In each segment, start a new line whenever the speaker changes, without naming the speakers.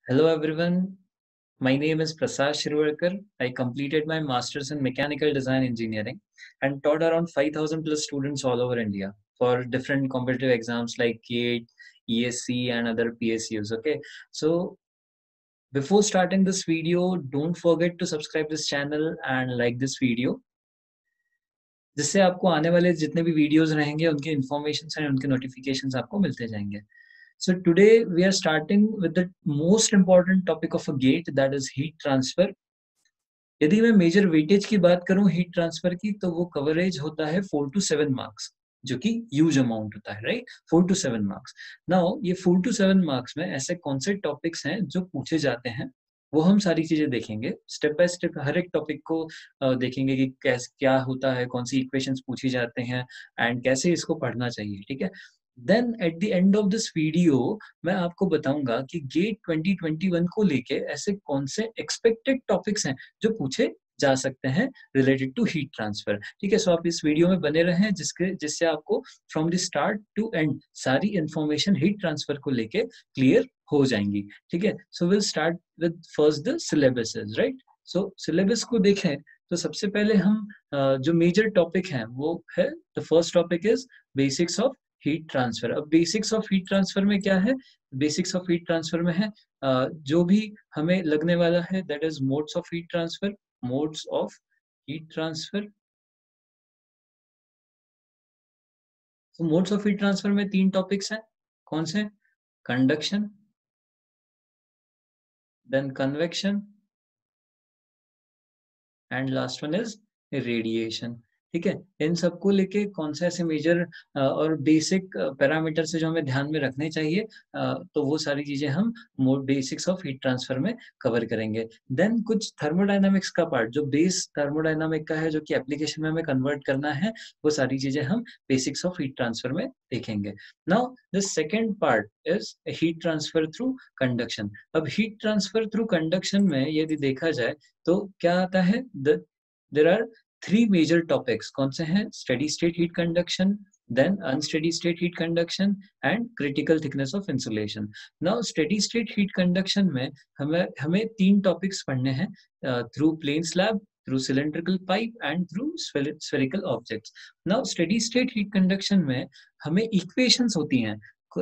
Hello everyone, my name is Prasad Shirvarkar. I completed my Masters in Mechanical Design Engineering and taught around 5,000 plus students all over India for different competitive exams like GATE, ESC and other PSUs. Okay, so before starting this video, don't forget to subscribe this channel and like this video. जिससे आपको आने वाले जितने भी videos रहेंगे उनके information and उनके notifications आपको मिलते जाएंगे. So today we are starting with the most important topic of a gate, that is heat transfer. यदि मैं मेजर वेटेज की बात करूं हीट ट्रांसफर की, तो वो कवरेज होता है 4 to 7 मार्क्स, जो कि ह्यूज अमाउंट होता है, राइट? 4 to 7 marks. नाउ ये 4 to 7 मार्क्स में ऐसे कौन से टॉपिक्स हैं जो पूछे जाते हैं, वो हम सारी चीजें देखेंगे. स्टेप बाय स्टेप हर एक टॉपिक को देखेंगे कि कैसे क्या होता है, कौन सी इक्वेशंस पूछी जाते हैं एंड कैसे इसको पढ़ना चाहिए. ठीक है, then at the end of this video मैं आपको बताऊंगा कि गेट 2021 को लेके ऐसे कौन से एक्सपेक्टेड टॉपिक्स हैं जो पूछे जा सकते हैं रिलेटेड टू हीट ट्रांसफर. ठीक है, सो आप इस वीडियो में बने रहें जिससे आपको from the start to end सारी इंफॉर्मेशन हीट ट्रांसफर को लेके क्लियर हो जाएंगी. ठीक है, so will start with first the syllabuses, right? So syllabus को देखें तो सबसे पहले हम जो मेजर टॉपिक हैं वो है, the first topic is basics of heat transfer. अब बेसिक्स ऑफ हीट ट्रांसफर में क्या है? बेसिक्स ऑफ हीट ट्रांसफर में है जो भी हमें लगने वाला है, that is modes of heat transfer. Modes of heat transfer. तो मोड्स ऑफ हीट ट्रांसफर में 3 टॉपिक्स हैं. कौन से? Conduction, then convection and last one is radiation. ठीक है, इन सबको लेके कौन सा ऐसे मेजर और बेसिक पैरामीटर से जो हमें ध्यान में रखने चाहिए, तो वो सारी चीजें हम बेसिक्स ऑफ हीट ट्रांसफर में कवर करेंगे. देन कुछ थर्मोडायनामिक्स का पार्ट जो बेस थर्मोडायनामिक का है, जो कि एप्लीकेशन में हमें कन्वर्ट करना है, वो सारी चीजें हम बेसिक्स ऑफ हीट ट्रांसफर में देखेंगे. Now the second part is heat transfer through conduction. अब हीट ट्रांसफर थ्रू कंडक्शन में यदि देखा जाए तो क्या आता है? There are 3 major topics. कौन से हैं? Steady state heat conduction, then unsteady state heat conduction and critical thickness of insulation. Now steady state heat conduction में हमें 3 टॉपिक्स पढ़ने हैं, through plane slab, through cylindrical pipe and through spherical objects. Now steady state heat conduction में हमें equations होती हैं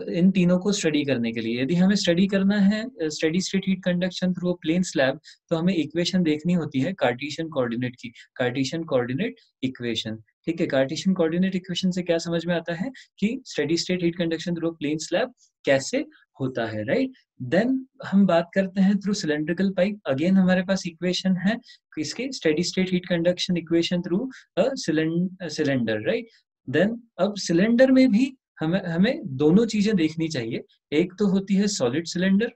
इन तीनों को स्टडी करने के लिए. यदि हमें स्टडी करना है steady state heat conduction through plane slab, तो हमें इक्वेशन देखनी होती है कार्टेशियन कोऑर्डिनेट की, कार्टेशियन कोऑर्डिनेट इक्वेशन. ठीक है, कार्टेशियन कोऑर्डिनेट इक्वेशन से क्या समझ में आता है कि steady state heat conduction through plane slab कैसे होता है, राइट? देन हम बात करते हैं थ्रू सिलेंड्रिकल पाइप. अगेन हमारे पास इक्वेशन है इसके, steady state heat conduction equation through cylinder, right? Then अब सिलेंडर में भी हमें दोनों चीजें देखनी चाहिए. एक तो होती है सॉलिड सिलेंडर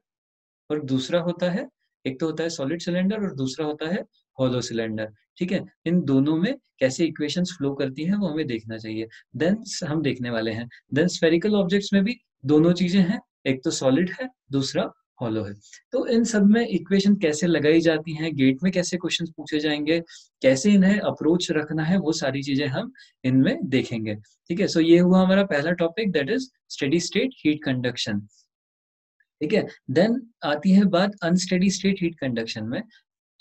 और दूसरा होता है, एक तो होता है सॉलिड सिलेंडर और दूसरा होता है हॉलो सिलेंडर. ठीक है, इन दोनों में कैसे इक्वेशंस फ्लो करती हैं वो हमें देखना चाहिए. देन हम देखने वाले हैं, देन स्फेरिकल ऑब्जेक्ट्स में भी दोनों चीजें हैं, एक तो सॉलिड है, दूसरा हॉलो है. तो इन सब में इक्वेशन कैसे लगाई जाती हैं, गेट में कैसे क्वेश्चंस पूछे जाएंगे, कैसे इन्हें अप्रोच रखना है, वो सारी चीजें हम इनमें देखेंगे. ठीक है, सो ये हुआ हमारा पहला topic, that is steady state heat conduction. ठीक है, देन आती है बात अनस्टेडी स्टेट हीट कंडक्शन में.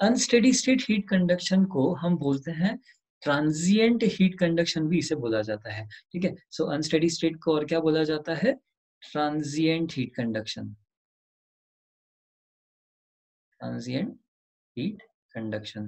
अनस्टेडी स्टेट हीट कंडक्शन को हम बोलते हैं ट्रांजिएंट हीट कंडक्शन भी इसे बोला जाता है. ठीक है, सो अनस्टेडी स्टेट को और क्या बोला जाता है? Transient heat conduction. Transient heat conduction.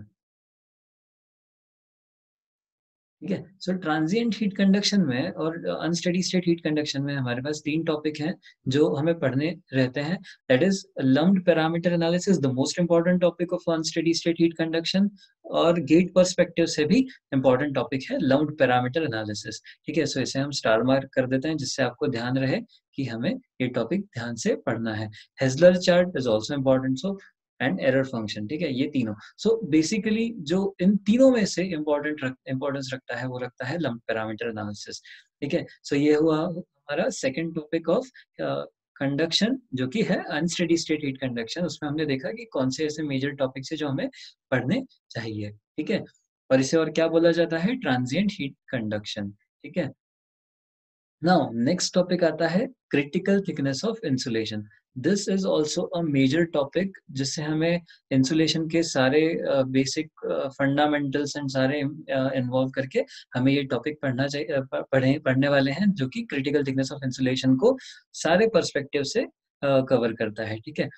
ठीक है, सो ट्रांजिएंट हीट कंडक्शन में और अनस्टेडी स्टेट हीट कंडक्शन में हमारे पास 3 टॉपिक हैं जो हमें पढ़ने रहते हैं. That is lumped parameter analysis, the most important topic of unsteady state heat conduction, और गेट पर्सपेक्टिव से भी इंपॉर्टेंट टॉपिक है लम्प्ड पैरामीटर एनालिसिस. ठीक है, सो इसे हम स्टार मार्क कर देते हैं जिससे आपको ध्यान रहे कि हमें ये टॉपिक ध्यान से पढ़ना है. Heisler chart is also important, so and error function. ठीक है, ये तीनों. सो बेसिकली जो इन तीनों में से इंपॉर्टेंस रखता है वो रखता है लम्प्ड पैरामीटर एनालिसिस. ठीक है, सो ये हुआ हमारा सेकंड टॉपिक ऑफ कंडक्शन, जो कि है अनस्टेडी स्टेट हीट कंडक्शन. उसमें हमने देखा कि कौन से ऐसे मेजर टॉपिक्स है जो हमें पढ़ने चाहिए. ठीक है, और इसे और क्या बोला जाता है? Transient heat conduction. ठीक है, नाउ नेक्स्ट टॉपिक आता है critical thickness of insulation. This is also a major topic जिससे हमें इंसुलेशन के सारे बेसिक फंडामेंटल्स एंड सारे इन्वॉल्व करके हमें ये टॉपिक पढ़ना चाहिए, पढ़ने वाले हैं, जो कि क्रिटिकल थिकनेस ऑफ इंसुलेशन को सारे पर्सपेक्टिव से कवर करता है, ठीक है।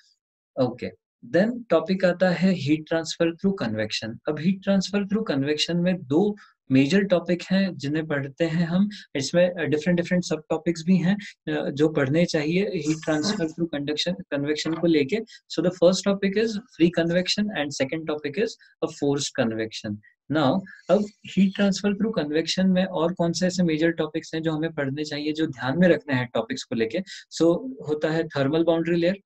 ओके, देन टॉपिक आता है हीट ट्रांसफर थ्रू कन्वेक्शन। अब हीट ट्रांसफर थ्रू कन्वेक्शन में दो मेजर टॉपिक हैं जिन्हें पढ़ते हैं हम। इसमें डिफरेंट डिफरेंट सब टॉपिक्स भी हैं जो पढ़ने चाहिए heat transfer through conduction convection को लेके। So the first topic is free convection and second topic is a forced convection. Now अब हीट ट्रांसफर थ्रू कन्वेक्शन में और कौन से ऐसे मेजर टॉपिक्स हैं जो हमें पढ़ने चाहिए, जो ध्यान में रखने हैं टॉपिक्स को लेके। सो होता है thermal boundary layer,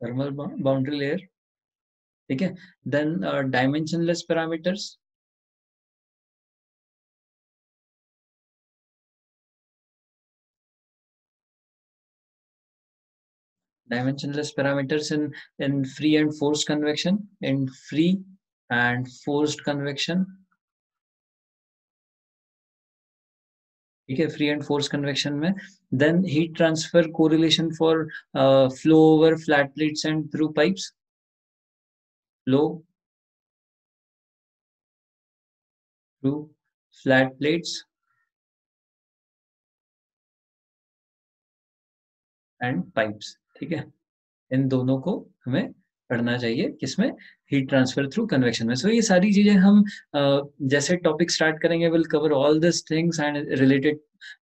thermal boundary layer, ठीक है। Then dimensionless parameters, dimensionless parameters in free and forced convection, in free and forced convection, ठीक है, फ्री एंड फोर्स कन्वेक्शन में। Then heat transfer correlation for flow over flat plates and through pipes, flow through flat plates and pipes, ठीक है। इन दोनों को हमें पढ़ना चाहिए, किसमें, हीट ट्रांसफर थ्रू कन्वेक्शन में। सो ये सारी चीजें हम जैसे टॉपिक स्टार्ट करेंगे will cover all this things and related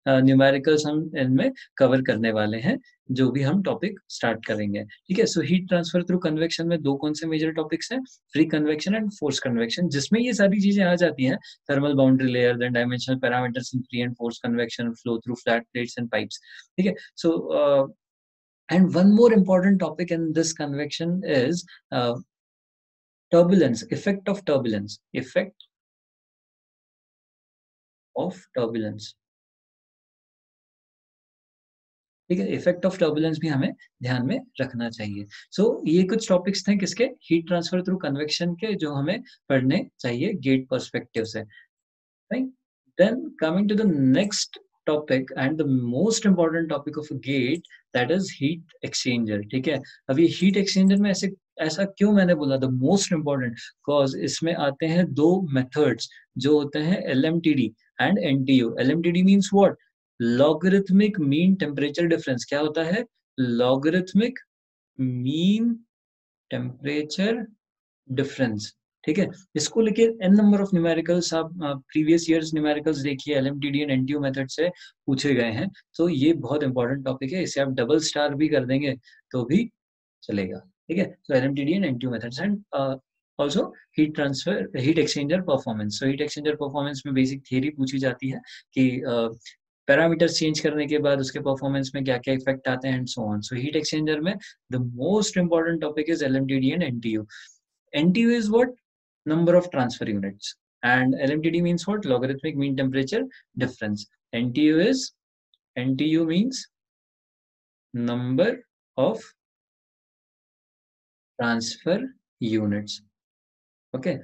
numericals हम इनमें कवर करने वाले हैं जो भी हम टॉपिक स्टार्ट करेंगे, ठीक है। So heat transfer through convection में दो कौन से मेजर टॉपिक्स हैं, free convection and force convection, जिसमें ये सारी चीजें आ जाती हैं, thermal boundary layer, then dimensional parameters in free and force convection, flow through flat plates and pipes, ठीक है। सो and one more important topic in this convection is turbulence, effect of turbulence, ठीक है। इफेक्ट ऑफ टर्बुलेंस भी हमें ध्यान में रखना चाहिए। सो ये कुछ टॉपिक्स थे किसके, हीट ट्रांसफर थ्रू कन्वेक्शन के, जो हमें पढ़ने चाहिए गेट पर्सपेक्टिव से, right. Then coming to the next topic and the most important topic of a gate, that is heat exchanger, ठीक है। अब ये heat exchanger में ऐसा क्यों मैंने बोला the most important, cause इसमें आते हैं दो methods जो होते हैं LMTD and NTU। LMTD means what? Logarithmic mean temperature difference। क्या होता है? Logarithmic mean temperature डिफरेंस, ठीक है। इसको लेके एन नंबर ऑफ न्यूमेरिकल्स, आप प्रीवियस ईयर्स न्यूमेरिकल्स देखिए, एलएमटीडी एंड एनटीयू मेथड से पूछे गए हैं। तो ये बहुत इंपॉर्टेंट टॉपिक है, इसे आप डबल स्टार भी कर देंगे तो भी चलेगा, ठीक है। तो LMTD and NTU methods and also heat transfer, heat exchanger performance. So heat exchanger performance में बेसिक थियरी पूछी जाती है कि पैरामीटर्स चेंज करने के बाद उसके परफॉर्मेंस में क्या क्या इफेक्ट आते हैं and so on. So heat exchanger में the most important topic is LMTD and NTU. NTU is what? Number of transfer units. And LMTD means what? Logarithmic mean temperature difference. NTU means number of transfer units. Okay.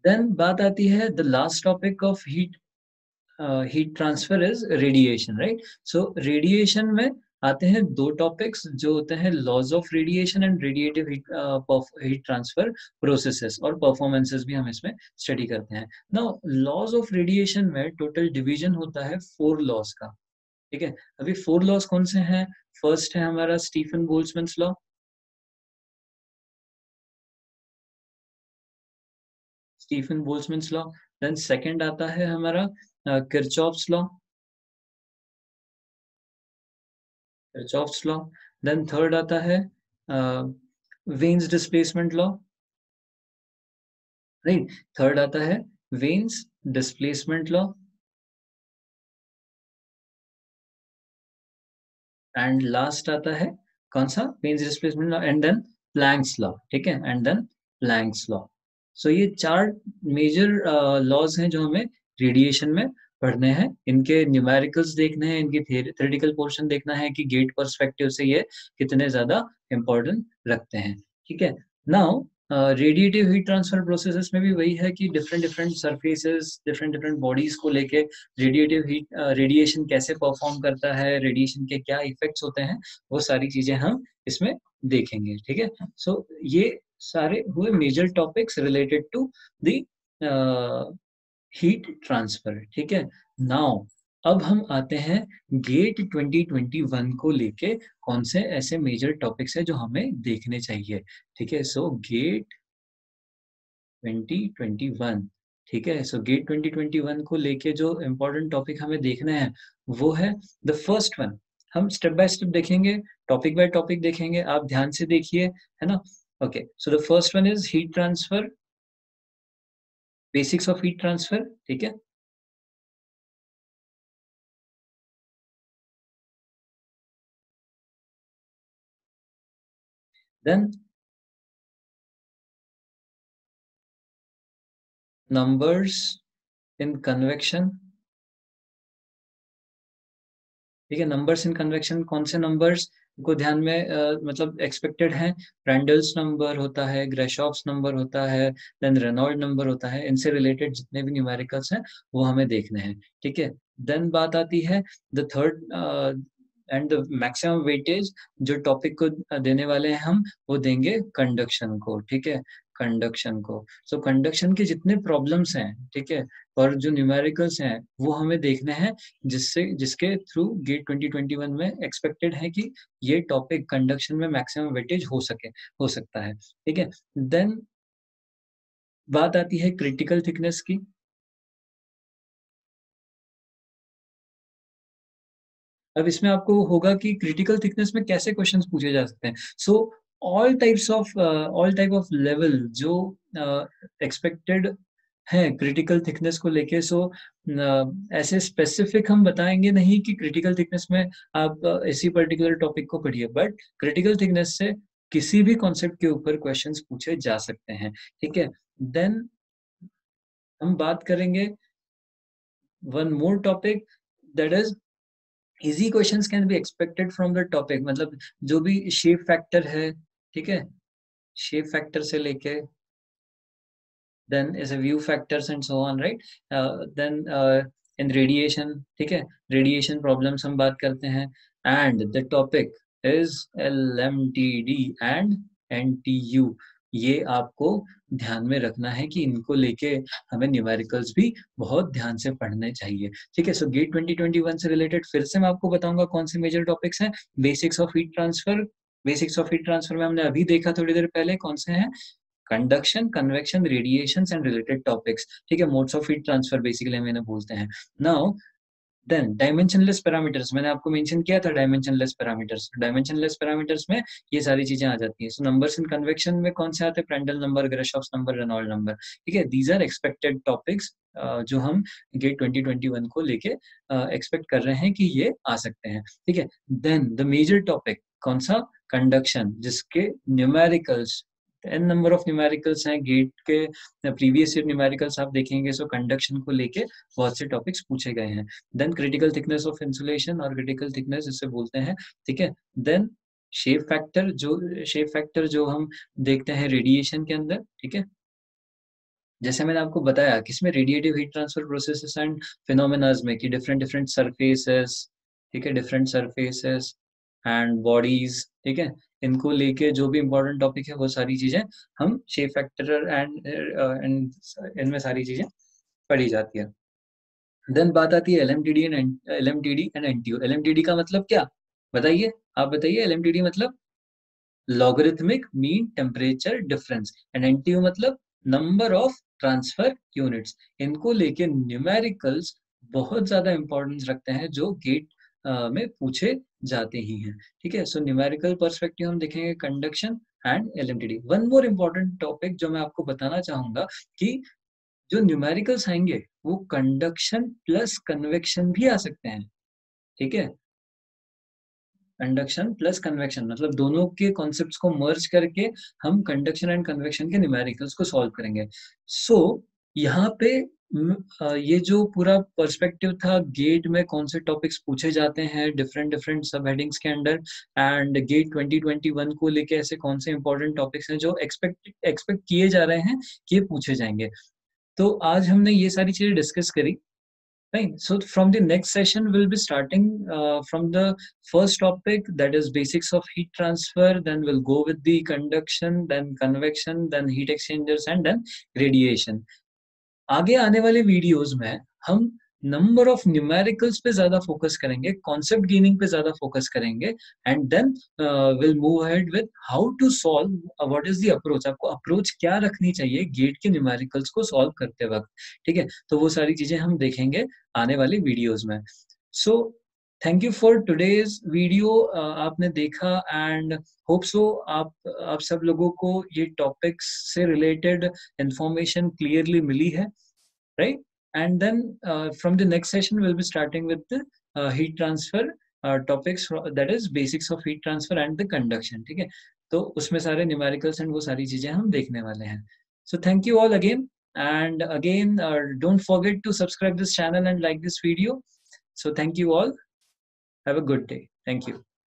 Then बात आती है the last topic of heat transfer is radiation, right? So radiation में आते हैं दो topics जो होते हैं laws of radiation and radiative heat transfer processes और परफॉर्मेंसेस भी हम इसमें स्टडी करते हैं। नाउ लॉज ऑफ रेडिएशन में टोटल डिवीजन होता है 4 लॉज का, ठीक है। अभी 4 लॉज कौन से हैं? फर्स्ट है हमारा Stefan Boltzmann's law, Stefan Boltzmann's law. Then second आता है हमारा Kirchhoff's law, Kirchhoff's law. Then third आता है Wien's displacement law, right. Third आता है Wien's displacement law and last आता है कौन सा? Wien's displacement law and then Planck's law, ठीक है, and then Planck's law. So ये 4 मेजर लॉज हैं जो हमें रेडिएशन में पढ़ने हैं। इनके न्यूमेरिकल्स देखने हैं, इनकी थ्योरेटिकल पोर्शन देखना है कि गेट पर्सपेक्टिव से ये कितने ज्यादा इंपॉर्टेंट रखते हैं, ठीक है। Now radiative heat transfer processes में भी वही है कि different different surfaces, different different bodies को लेके रेडिएटिव हीट रेडिएशन कैसे परफॉर्म करता है, रेडिएशन के क्या इफेक्ट्स होते हैं, वो सारी चीजें हम इसमें देखेंगे, ठीक है। सो ये सारे हुए major topics related to the heat transfer, ठीक है। नाउ अब हम आते हैं गेट 2021 को लेके कौन से ऐसे मेजर टॉपिक्स है जो हमें देखने चाहिए, ठीक है। सो गेट 2021, ठीक है। सो गेट 2021 को लेके जो इम्पोर्टेंट टॉपिक हमें देखना है वो है द फर्स्ट वन। हम स्टेप बाय स्टेप देखेंगे, टॉपिक बाय टॉपिक देखेंगे, आप ध्यान से देखिए, है ना। Okay, so the first one is heat transfer, basics of heat transfer, ठीक है। देन नंबर्स इन कन्वेक्शन, ठीक है। नंबर्स इन कन्वेक्शन, कौन से नंबर्स को ध्यान में मतलब एक्सपेक्टेड है, प्रांडल्स नंबर होता है, ग्रेशॉफ्स नंबर होता है, देन रेनॉल्ड नंबर होता है, इनसे रिलेटेड जितने भी न्यूमेरिकल्स हैं वो हमें देखने हैं, ठीक है। देन बात आती है the third and the maximum weightage, जो टॉपिक को देने वाले हैं हम, वो देंगे कंडक्शन को, ठीक है, कंडक्शन को। सो कंडक्शन के जितने प्रॉब्लम्स हैं, ठीक है, और जो न्यूमेरिकल्स हैं वो हमें देखने हैं, जिससे जिसके थ्रू गेट 2021 में एक्सपेक्टेड है कि ये टॉपिक कंडक्शन में मैक्सिमम वेटेज हो सकता है, ठीक है। देन बात आती है क्रिटिकल थिकनेस की। अब इसमें आपको होगा कि क्रिटिकल थिकनेस में कैसे क्वेश्चंस पूछे जा सकते हैं। So all type of level जो एक्सपेक्टेड है क्रिटिकल थिकनेस को लेके, सो ऐसे स्पेसिफिक हम बताएंगे नहीं कि क्रिटिकल थिकनेस में आप इसी पर्टिकुलर टॉपिक को पढ़िए, बट क्रिटिकल थिकनेस से किसी भी कॉन्सेप्ट के ऊपर क्वेश्चंस पूछे जा सकते हैं, ठीक है। देन हम बात करेंगे one more topic, that is easy questions can be expected from the topic, मतलब जो भी शेप फैक्टर है, ठीक है, शेप फैक्टर से लेके then is a view factors and so on, right? Then in radiation, ठीक है, radiation problems हम बात करते हैं, and the topic is LMTD and NTU। ये आपको ध्यान में रखना है कि इनको लेके हमें न्यूमेरिकल्स भी बहुत ध्यान से पढ़ने चाहिए, ठीक है। सो गेट 2021 से रिलेटेड फिर से मैं आपको बताऊंगा कौन से मेजर टॉपिक्स हैं। Basics of heat transfer, basics of heat transfer में हमने अभी देखा थोड़ी देर पहले, कौन से हैं, conduction, convection, radiations and related topics, ठीक है। Modes of heat transfer basically मैंने बोलते हैं। नाउ देन डायमेंशनलेस पैरामीटर्स, मैंने आपको मेंशन किया था डायमेंशनलेस पैरामीटर्स। डायमेंशनलेस पैरामीटर्स में ये सारी चीजें आ जाती हैं। सो नंबर्स इन कन्वेक्शन में कौन से आते हैं, Prandtl number, Grashof's number, Reynold number, ठीक है। दीज आर एक्सपेक्टेड टॉपिक्स जो हम गेट 2021 को लेके एक्सपेक्ट कर रहे हैं कि ये आ सकते हैं, ठीक है। देन द मेजर टॉपिक कौन सा, कंडक्शन, जिसके numericals n number of numericals हैं गेट के, प्रीवियस ईयर न्यूमेरिकल्स आप देखेंगे। सो कंडक्शन को लेके बहुत से टॉपिक्स पूछे गए हैं। Then critical thickness of insulation, और क्रिटिकल थिकनेस जिसे बोलते हैं, ठीक है। देन शेप फैक्टर जो हम देखते हैं रेडिएशन के अंदर, ठीक है। जैसे मैंने आपको बताया किसमें, radiative heat transfer processes and phenomenas में, कि डिफरेंट डिफरेंट सरफेसेस, ठीक है, डिफरेंट सरफेसेस एंड बॉडीज, ठीक है, इनको लेके जो भी इम्पोर्टेंट टॉपिक है वो सारी चीजें हम शेप फैक्टर एंड इनमें सारी चीजें पढ़ी जाती है। देन बात आती है एलएमटीडी एंड एनटीयू। एलएमटीडी का मतलब क्या, बताइए, आप बताइए। एलएमटीडी मतलब logarithmic mean temperature difference, and NTU मतलब नंबर ऑफ ट्रांसफर यूनिट्स। इनको लेके न्यूमेरिकल्स बहुत ज्यादा इंपॉर्टेंस रखते हैं, जो गेट में पूछे जाते ही हैं, ठीक है। सो न्यूमेरिकल पर्सपेक्टिव हम देखेंगे conduction and LMTD. One more important topic जो मैं आपको बताना चाहूंगा कि जो न्यूमेरिकल्स आएंगे वो कंडक्शन प्लस कन्वेक्शन भी आ सकते हैं, ठीक है। कंडक्शन प्लस कन्वेक्शन मतलब दोनों के कॉन्सेप्ट्स को मर्ज करके हम कंडक्शन एंड कन्वेक्शन के न्यूमेरिकल्स को सॉल्व करेंगे। सो यहाँ पे ये जो पूरा पर्सपेक्टिव था गेट में कौन से टॉपिक्स पूछे जाते हैं डिफरेंट डिफरेंट सब हेडिंग्स के अंडर, एंड गेट 2021 को लेके ऐसे कौन से इंपॉर्टेंट टॉपिक्स हैं जो एक्सपेक्ट किए जा रहे हैं कि ये पूछे जाएंगे। तो आज हमने ये सारी चीजें डिस्कस करी। Right. So from the next session, we'll be starting from the first topic, that is basics of heat transfer. Then we'll go with the conduction, then convection, then heat exchangers, and then radiation. आगे आने वाले videos में हम number of numericals पे ज्यादा focus करेंगे, concept gaining पे ज्यादा फोकस करेंगे, and then will move ahead with how to solve, what is the approach, आपको अप्रोच क्या रखनी चाहिए गेट के न्यूमेरिकल्स को सॉल्व करते वक्त। ठीक है, तो वो सारी चीजें हम देखेंगे आने वाली वीडियोस में। So thank you for today's video, आपने देखा, एंड होप सो आप सब लोगों को ये टॉपिक्स से रिलेटेड इंफॉर्मेशन क्लियरली मिली है, right? And then from the next session, we'll be starting with the heat transfer topics, that is basics of heat transfer and the conduction. ठीक है, तो उसमें सारे न्यूमेरिकल्स एंड वो सारी चीजें हम देखने वाले हैं। So thank you all again, and again don't forget to subscribe this channel and like this video. So thank you all. Have a good day. Thank you.